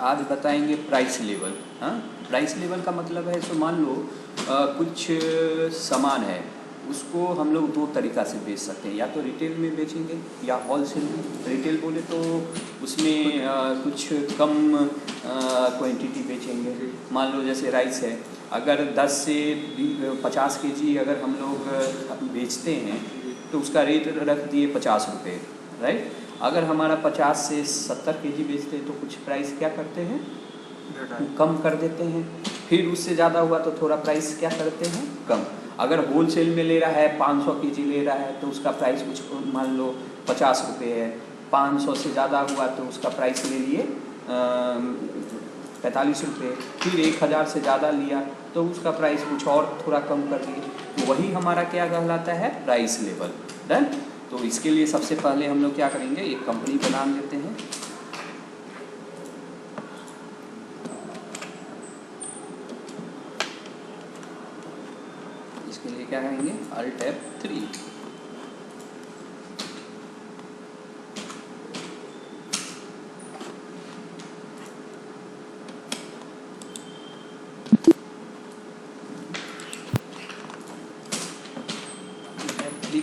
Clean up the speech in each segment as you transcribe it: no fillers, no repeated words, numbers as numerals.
आज बताएंगे price level. हाँ, प्राइस लेवल का मतलब है सो मान लो कुछ सामान है, उसको हम लोग दो तरीक़ा से बेच सकते हैं, या तो रिटेल में बेचेंगे या होलसेल में। रिटेल बोले तो उसमें कुछ कम क्वांटिटी बेचेंगे। मान लो जैसे राइस है, अगर 10 से 50 केजी अगर हम लोग बेचते हैं तो उसका रेट रख दिए 50 रुपये, राइट। अगर हमारा 50 से 70 केजी बेचते हैं तो कुछ प्राइस क्या करते हैं, कम कर देते हैं। फिर उससे ज़्यादा हुआ तो थोड़ा प्राइस क्या करते हैं, कम। अगर होलसेल में ले रहा है, 500 केजी ले रहा है तो उसका प्राइस कुछ मान लो 50 रुपये है। 500 से ज़्यादा हुआ तो उसका प्राइस ले लिए 45 रुपये। फिर 1000 से ज़्यादा लिया तो उसका प्राइस कुछ और थोड़ा कम कर दिए। तो वही हमारा क्या कहलाता है, प्राइस लेवल। डन। तो इसके लिए सबसे पहले हम लोग क्या करेंगे, एक कंपनी का नाम लेते हैं। इसके लिए क्या करेंगे, Alt F3।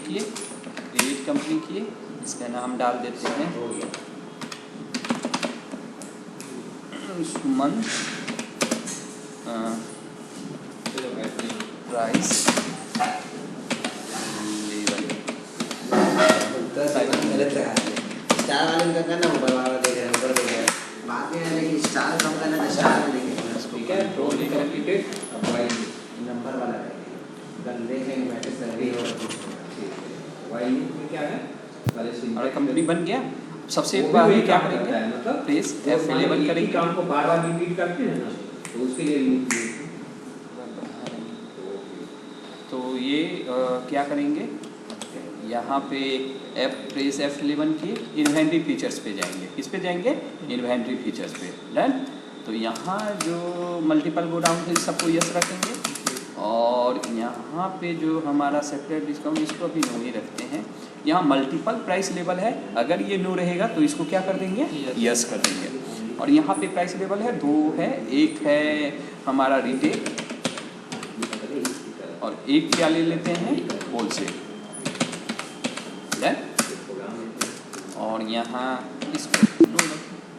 किए, क्रिएट कंपनी किए, इसका नाम डाल देते हैं सुमन प्राइस लेवल। स्टार वाले का करना ऊपर वाला देख रहे हैं, ऊपर देख रहे हैं, बाद में लेकिन स्टार कम करना है, स्टार में देखेंगे, ठीक है। तो लेकर टिकट अब वाई नंबर वाला रहेगा, कल देखेंगे बैठे सर्वे और वाई में क्या है, और कंपनी बन गया। सबसे पहले क्या करेंगे, मतलब प्रेस F11 करेंगे। काम को बार-बार रिपीट करते हैं ना, तो उसके लिए तो ये क्या करेंगे, यहाँ पे प्रेस F11 की इन्वेंट्री फीचर्स पे जाएंगे। किस पे जाएंगे, इन्वेंट्री फीचर्स पे। डन। तो यहाँ जो मल्टीपल गोडाउन है सबको यस रखेंगे, और यहाँ पे जो हमारा सेपरेट डिस्काउंट इसको अभी नो ही रखते हैं। यहाँ मल्टीपल प्राइस लेवल है, अगर ये नो रहेगा तो इसको क्या कर देंगे, यस कर देंगे। और यहाँ पे प्राइस लेवल है, दो है, एक है हमारा रिटेल और एक क्या ले लेते हैं, होलसेल। और यहाँ इसको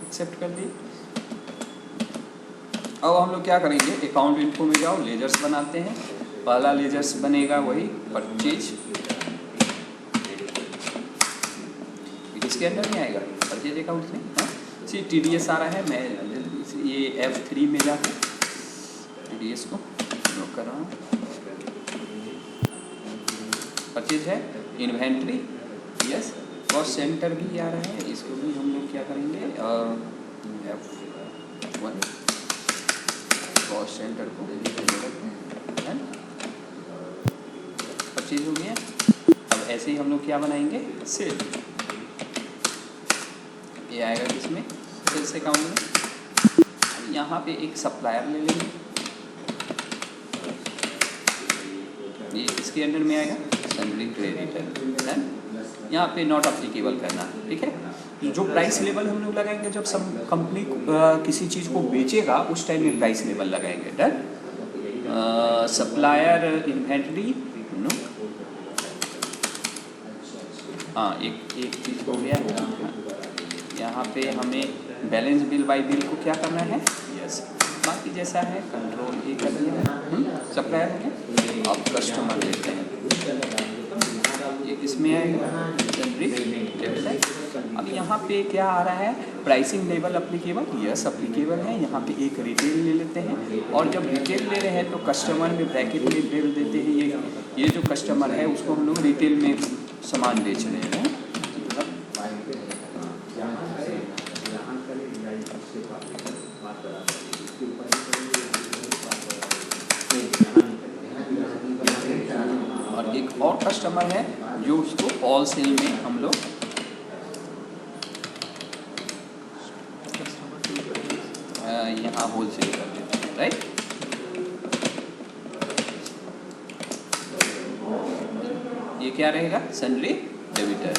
एक्सेप्ट कर दिए। अब हम लोग क्या करेंगे, अकाउंट इन्फो में जाओ, लेजर्स बनाते हैं। पहला लेजर्स बनेगा वही परचेज, इसके अंदर नहीं आएगा परचेज अकाउंट में। हाँ, सी TDS आ रहा है। मैं ये F3 में जाकर TDS को नोट कर रहा हूँ। परचेज है, इन्वेंट्री, यस। कॉस्ट सेंटर भी आ रहा है, इसको भी हम लोग क्या करेंगे, F1 कॉस्ट सेंटर को परचेज हो गया। अब ऐसे ही हम लोग क्या बनाएंगे, सेल। ये आएगा किसमें, सेल्स अकाउंट में। अब यहाँ पे एक सप्लायर ले लेंगे, ये इसके अंडर में आएगा सन्ड्री क्रेडिटर। यहाँ पे नॉट अप्लीकेबल करना है, ठीक है। जो प्राइस लेवल हम लोग लगाएंगे जब सब कंपनी किसी चीज़ को बेचेगा उस टाइम में प्राइस लेवल लगाएंगे। डन। सप्लायर इन्वेंट्री नो, हाँ एक चीज़ हो गया है। यहाँ पे हमें बैलेंस बिल बाई बिल को क्या करना है, यस। बाकी जैसा है कंट्रोल ए कर दिया। सप्लायर है, अब कस्टमर लेते हैं, ये किसमें आएगा, अब यहाँ पे क्या आ रहा है, pricing level applicable, yes applicable है। यहाँ पे एक रिटेल ले लेते हैं, और जब रिटेल ले रहे हैं तो कस्टमर में ब्रैकेट में बिल देते हैं। ये जो कस्टमर है उसको हम लोग रिटेल में सामान बेच रहे हैं। और एक और कस्टमर है जो उसको होलसेल में हम लोग यहाँ होलसेल कर देते हैं, राइट। ये क्या रहेगा, सन्ड्री डेबिटर।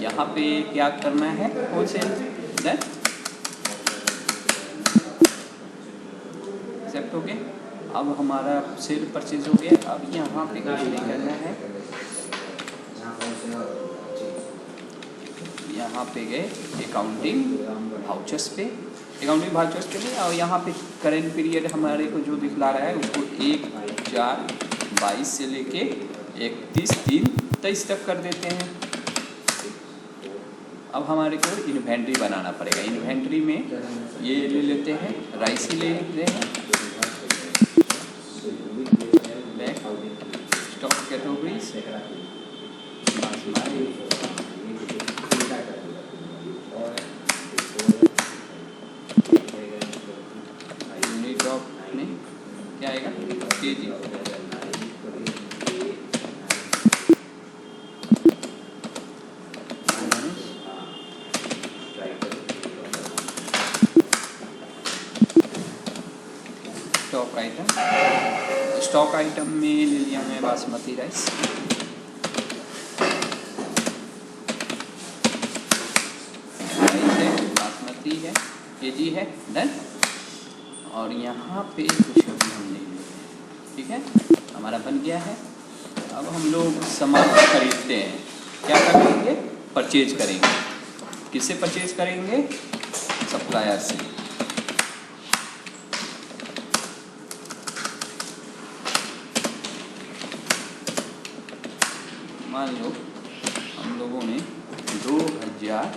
यहाँ पे क्या करना है, होलसेल। एक्सेप्ट हो गया। अब हमारा सेल परचेज हो गया। अब यहाँ पे कुछ नहीं करना है, यहाँ पे गए अकाउंटिंग वाउचर्स पे, अकाउंटिंग वाउचर्स पे गए और यहाँ पे करेंट पीरियड हमारे को जो दिखला रहा है उसको 1/4/22 से लेके 31/3/23 तक कर देते हैं। अब हमारे को इन्वेंट्री बनाना पड़ेगा। इन्वेंट्री में ये ले लेते हैं, राइस ही ले लेते हैं, स्टॉक कैटेगरीज, यूनिट ऑफ में क्या आएगा KG, stock item, stock item में ले लिया मैं बासमती राइस, बासमती है, केजी है, डन। और यहाँ पे कुछ अभी हम नहीं लेते हैं, ठीक है, हमारा बन गया है। अब हम लोग सामान खरीदते हैं, क्या करेंगे, परचेज करेंगे। किससे परचेज करेंगे, सप्लायर से। मान लो हम लोगों ने 2000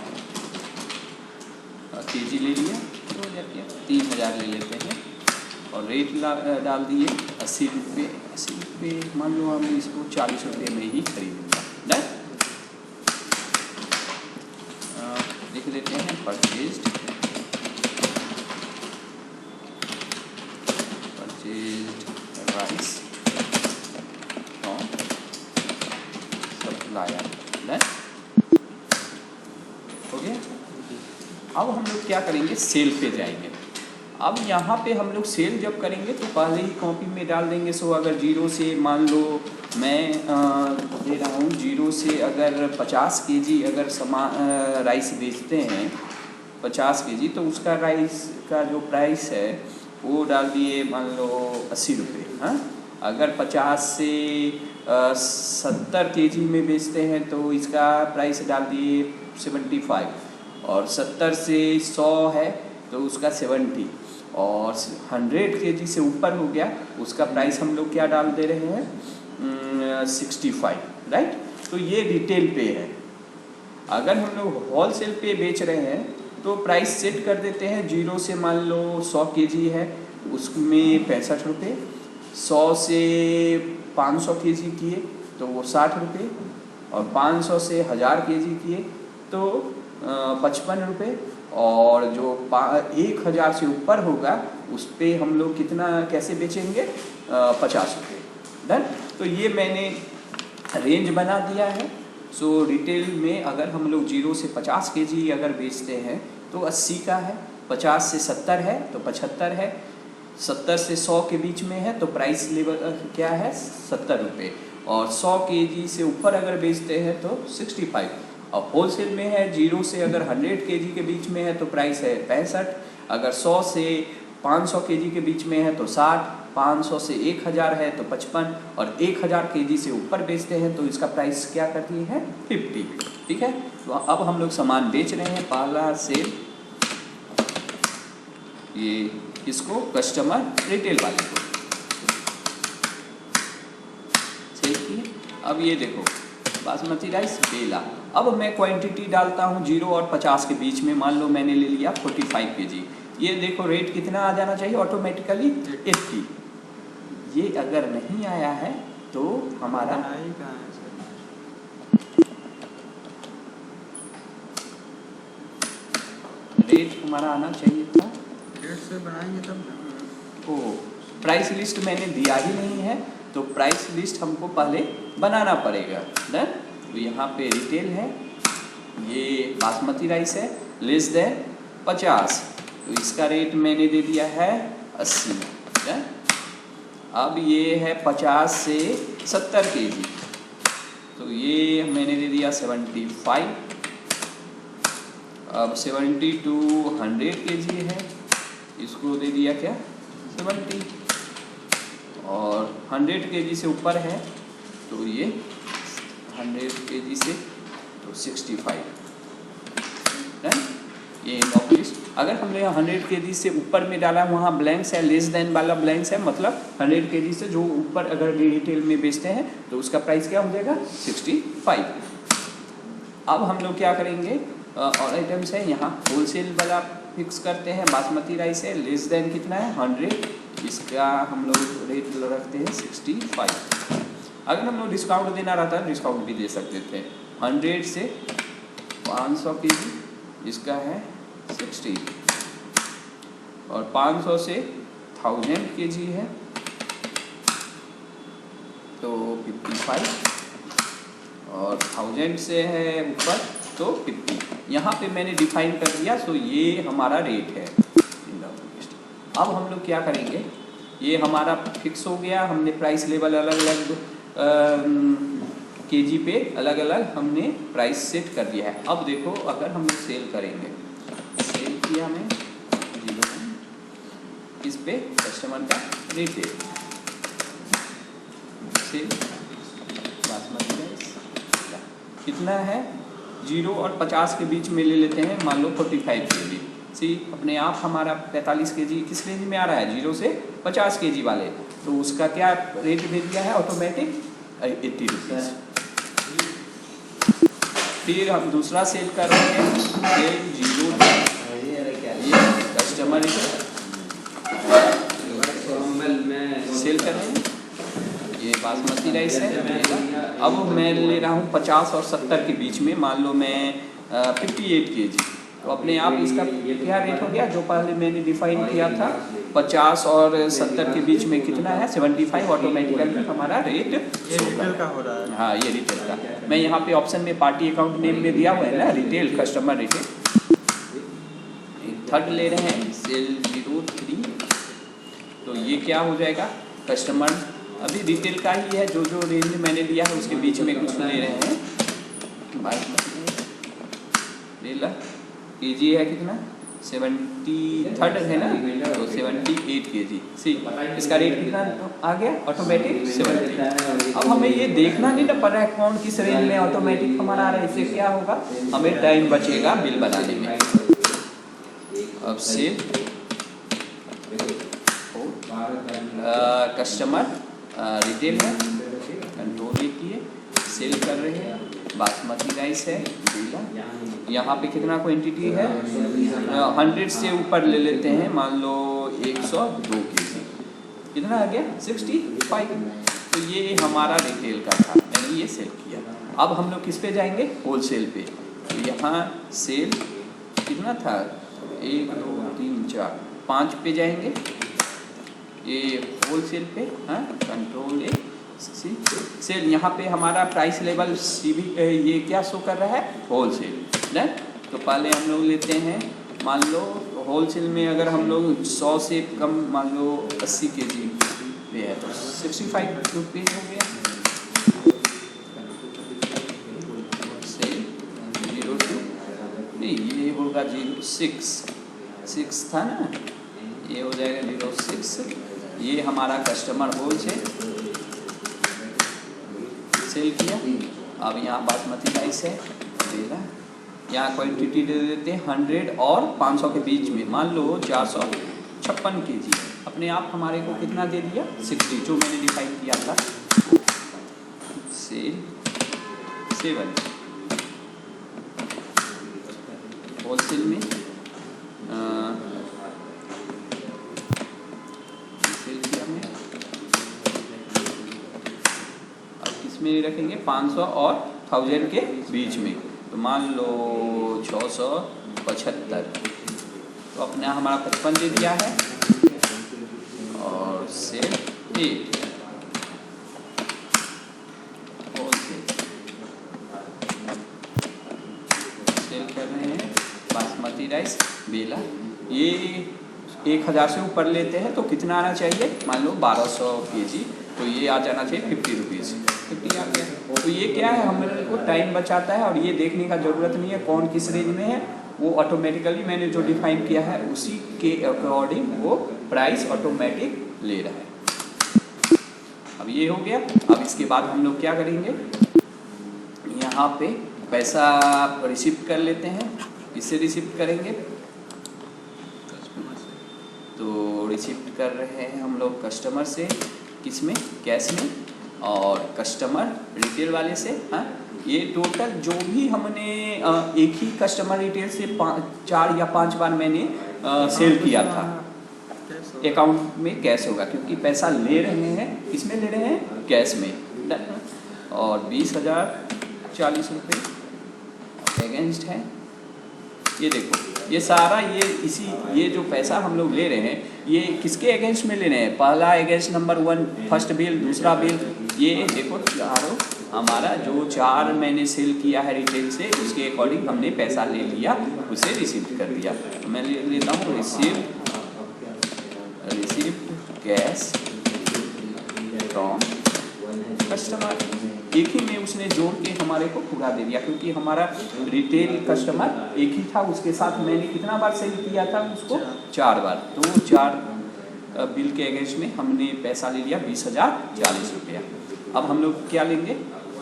केजी ले लिया, 2000 क्या 3000 ले लेते हैं और रेट डाल दिए 80 रुपये। 80 रुपये मान लो हम इसको 40 रुपये में ही खरीदेंगे, डन। लिख देते हैं purchased rice from supplier, done, हो गया। अब हम लोग क्या करेंगे, सेल पे जाएंगे। अब यहाँ पे हम लोग सेल जब करेंगे तो पहले ही कॉपी में डाल देंगे। सो अगर 0 से मान लो मैं दे रहा हूँ 0 से अगर 50 केजी अगर राइस बेचते हैं 50 केजी, तो उसका राइस का जो प्राइस है वो डाल दिए मान लो 80 रुपये। हाँ, अगर 50 से 70 केजी में बेचते हैं तो इसका प्राइस डाल दिए 75, और 70 से 100 है तो उसका 70, और 100 केजी से ऊपर हो गया उसका प्राइस हम लोग क्या डाल दे रहे हैं 65, राइट। तो ये रिटेल पे है। अगर हम लोग होलसेल पे बेच रहे हैं तो प्राइस सेट कर देते हैं 0 से मान लो 100 केजी है उसमें 65 रुपये, 100 से 500 केजी किए तो वो 60 रुपये, और 500 से 1000 केजी किए तो 55 रुपये, और जो 1000 से ऊपर होगा उस पर हम लोग कितना कैसे बेचेंगे 50 रुपये, डन। तो ये मैंने रेंज बना दिया है। सो रिटेल में अगर हम लोग 0 से 50 केजी अगर बेचते हैं तो 80 का है, 50 से 70 है तो 75 है, 70 से 100 के बीच में है तो प्राइस लेवल क्या है 70 रुपये, और 100 केजी से ऊपर अगर बेचते हैं तो 65। और होलसेल में है 0 से अगर 100 केजी के बीच में है तो प्राइस है 65, अगर 100 से 500 केजी के बीच में है तो 60, 500 से 1000 है तो 55, और 1000 केजी से ऊपर बेचते हैं तो इसका प्राइस क्या करती है 50, ठीक है। तो अब हम लोग सामान बेच रहे हैं, पहला सेल ये किसको, कस्टमर रिटेल वाले को सेल किए। अब ये देखो बासमती राइस बेला, अब मैं क्वांटिटी डालता हूँ 0 और 50 के बीच में, मान लो मैंने ले लिया 45 केजी। ये देखो रेट कितना आ जाना चाहिए ऑटोमेटिकली 80। ये अगर नहीं आया है तो हमारा रेट हमारा आना चाहिए था, रेट से बनाएंगे तब। ओ प्राइस लिस्ट मैंने दिया ही नहीं है तो प्राइस लिस्ट हमको पहले बनाना पड़ेगा, डन। तो यहाँ पे रिटेल है, ये बासमती राइस है लेस देन 50, तो इसका रेट मैंने दे दिया है 80, डन। अब ये है 50 से 70 केजी तो ये मैंने दे दिया 75। अब 70 to 100 केजी है, इसको दे दिया क्या 70 और 100 kg से ऊपर है तो ये 100 kg से तो 65 है। ये एंड ऑफ लिस्ट। अगर हमने 100 kg से ऊपर में डाला वहाँ ब्लैंक्स है, लेस देन वाला ब्लैंक्स है, मतलब 100 kg से जो ऊपर अगर रिटेल में बेचते हैं तो उसका प्राइस क्या हो जाएगा 65। अब हम लोग क्या करेंगे, और आइटम्स है यहाँ होलसेल वाला फिक्स करते हैं। बासमती राइस है, लेस देन कितना है 100, इसका हम लोग रेट रखते हैं 65। अगर हम लोग डिस्काउंट देना रहता है डिस्काउंट भी दे सकते थे। 100 से 500 kg इसका है 60 और 500 से 1000 kg है तो 55 और 1000 से है ऊपर तो 50। यहाँ पे मैंने डिफाइन कर दिया, सो ये हमारा रेट है। अब हम लोग क्या करेंगे, ये हमारा फिक्स हो गया, हमने प्राइस लेवल अलग अलग केजी पे अलग अलग हमने प्राइस सेट कर दिया है। अब देखो अगर हम लोग सेल करेंगे, सेल किया हमें 0 इस पे कस्टमर का रेट है सेल बासमती राइस कितना है 0 और 50 के बीच में ले लेते हैं, मान लो 45 kg। सी अपने आप हमारा 45 kg किस रेंज में आ रहा है 0 से 50 kg वाले, तो उसका क्या रेट दे दिया है ऑटोमेटिक 80 रुपीज़। फिर हम दूसरा सेल कर रहे हैं सेल 0 कस्टमर सेल कर रहे हैं, ये बासमती राइस है। अब मैं ले रहा हूँ 50 और 70 के बीच में, मान लो मैं 58 kg, तो अपने आप इसका क्या रेट हो गया जो पहले मैंने डिफाइन किया था 50 और 70 के बीच में कितना है 75, ऑटोमेटिकली हमारा रेट ये रिटेल का हो रहा है। हाँ ये रिटेल का, मैं यहाँ पे ऑप्शन में पार्टी अकाउंट नेम में दिया हुआ है ना रिटेल कस्टमर रिटेल। थर्ड ले रहे हैं सेल 03, तो ये क्या हो जाएगा कस्टमर अभी रिटेल का ही है, जो जो रेंज मैंने दिया है उसके बीच में कुछ ले रहे हैं। ले केजी है कितना 73 है ना, तो 78 kg। सी इसका रेट कितना आ गया ऑटोमेटिक 70। अब हमें ये देखना नहीं ना पड़ रहा है कौन किस रेंज में ऑटोमेटिक हमारा आ रहा है, इससे क्या होगा हमें टाइम बचेगा बिल बनाने में। अब सेल कस्टमर रिटेल है, कंट्रोल किए सेल कर रहे हैं, बासमती राइस है यहाँ पे कितना क्वांटिटी है 100 से ऊपर ले लेते हैं, मान लो 102 kg, कितना आ गया 65। तो ये हमारा रिटेल का था, मैंने ये सेल किया। अब हम लोग किस पे जाएंगे होलसेल पे, तो यहाँ सेल कितना था 1 2 3 4 5 पे जाएंगे, ये होलसेल पे हाँ कंट्रोल सेल। यहाँ पे हमारा प्राइस लेवल ये क्या शो कर रहा है होलसेल ना, तो पहले हम लोग लेते हैं मान लो होलसेल में अगर हम लोग 100 से कम मान लो 80 kg पे है तो 65 रुपीज़ हो गया। सेल 02 नहीं ये होगा 06 था ना, ये हो जाएगा 06। ये हमारा कस्टमर होलसेल सेल किया। अब यहाँ बासमती राइस है मेरा, यहाँ क्वांटिटी दे देते हैं 100 और 500 के बीच में, मान लो 456 kg, अपने आप हमारे को कितना दे दिया 60 जो मैंने डिफाइन किया था। सेल 7 होलसेल में सेल किया मैं, अब किसमें रखेंगे 500 और 1000 के बीच में, तो मान लो 675, तो अपना हमारा 55 दे दिया है। और सेल 8 सेल कर रहे हैं बासमती राइस बेला, ये 1000 से ऊपर लेते हैं तो कितना आना चाहिए मान लो 1200 kg, तो ये आ जाना चाहिए 50 रुपीज़, 50 आ गया। तो ये क्या है हमारे को टाइम बचाता है और ये देखने का ज़रूरत नहीं है कौन किस रेंज में है, वो ऑटोमेटिकली मैंने जो डिफाइन किया है उसी के अकॉर्डिंग वो प्राइस ऑटोमेटिक ले रहा है। अब ये हो गया। अब इसके बाद हम लोग क्या करेंगे, यहाँ पे पैसा रिसिप्ट कर लेते हैं। किससे रिसिप्ट करेंगे, तो रिसिप्ट कर रहे हैं हम लोग कस्टमर से, किसमें, कैश में, और कस्टमर रिटेल वाले से। हाँ, ये टोटल जो भी हमने एक ही कस्टमर रिटेल से 4 या 5 बार मैंने सेल किया था, अकाउंट में कैश होगा, क्योंकि पैसा ले रहे हैं, किसमें ले रहे हैं, कैश में। और 20,040 रुपये अगेंस्ट है। ये देखो, ये सारा ये जो पैसा हम लोग ले रहे हैं, ये किसके अगेंस्ट में ले रहे हैं, पहला अगेंस्ट नंबर 1 फर्स्ट बिल, दूसरा बिल, ये देखो चारों हमारा जो 4 मैंने सेल किया है रिटेल से, उसके अकॉर्डिंग हमने पैसा ले लिया, उसे रिसिप्ट कर दिया। तो मैं लिख लेता हूँ रिसिप्ट कैश फ्रॉम कस्टमर। एक ही में उसने जोड़ के हमारे को पूरा दे दिया, क्योंकि हमारा रिटेल कस्टमर एक ही था, उसके साथ मैंने कितना बार सेल किया था उसको, 4 बार। तो 4 बिल के अगेंस्ट में हमने पैसा ले लिया 20,040 रुपया। अब हम लोग क्या लेंगे,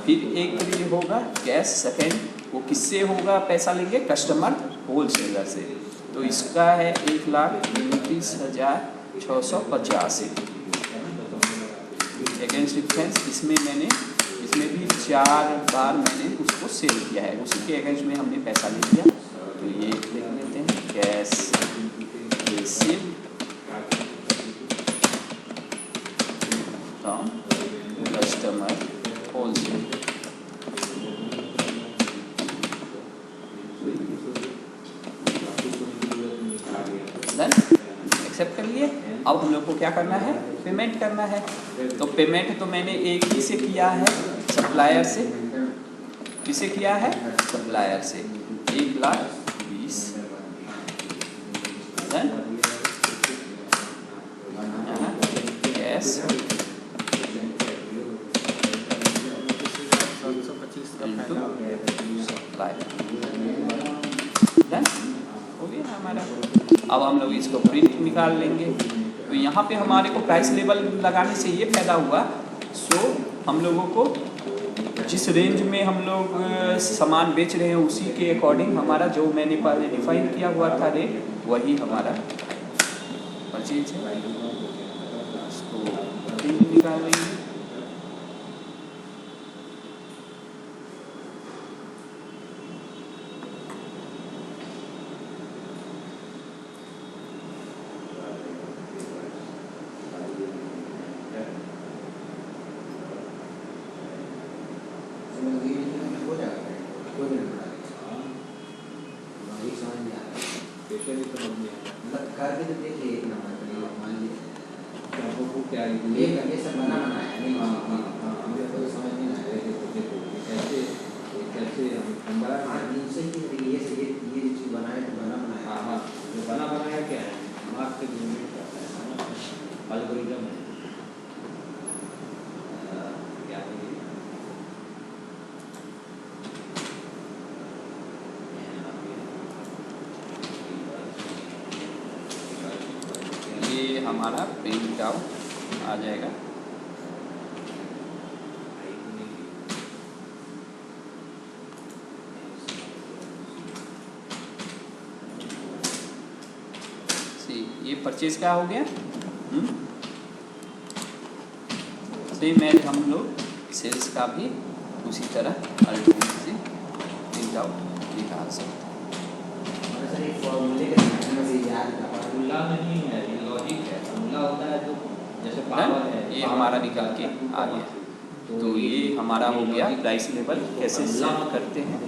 फिर एक ये होगा कैश सेकेंड, वो किससे होगा, पैसा लेंगे कस्टमर होलसेलर से। तो इसका है 1,29,685 अगेंस्ट डिफरेंस। इसमें भी 4 बार मैंने उसको सेल किया है, उसी के अगेंस्ट में हमने पैसा ले लिया। तो ये लिख लेते हैं cash received from customer wholesale. Done, accept कर लिए। अब हम लोग को क्या करना है, पेमेंट करना है। तो पेमेंट तो मैंने एक ही से किया है, सप्लायर से। किसे किया है, सप्लायर से, 1,20,000। डन, कैश हो गया हमारा। अब हम लोग इसको प्रिंट निकाल लेंगे। तो यहाँ पे हमारे को प्राइस लेवल लगाने से ये फायदा हुआ, हम लोगों को जिस रेंज में हम लोग सामान बेच रहे हैं उसी के अकॉर्डिंग हमारा जो मैंने पहले डिफाइन किया हुआ था रेट, वही हमारा परचेज है। इसको प्रिंट निकाल लेंगे। ये हमारा प्रिंट आउट आ जाएगा। ये परचेज का हो गया। सेम एज हम लोग सेल्स का भी उसी तरह अल्टरनेट से प्रिंट आउट निकाल सकते हैं। फॉर्मूला नहीं है, ये लॉजिक है। फॉर्मूला होता है जो जैसे पावर है, ये हमारा निकल के आ गया। तो ये हमारा हो गया प्राइस लेवल कैसे सेट करते हैं।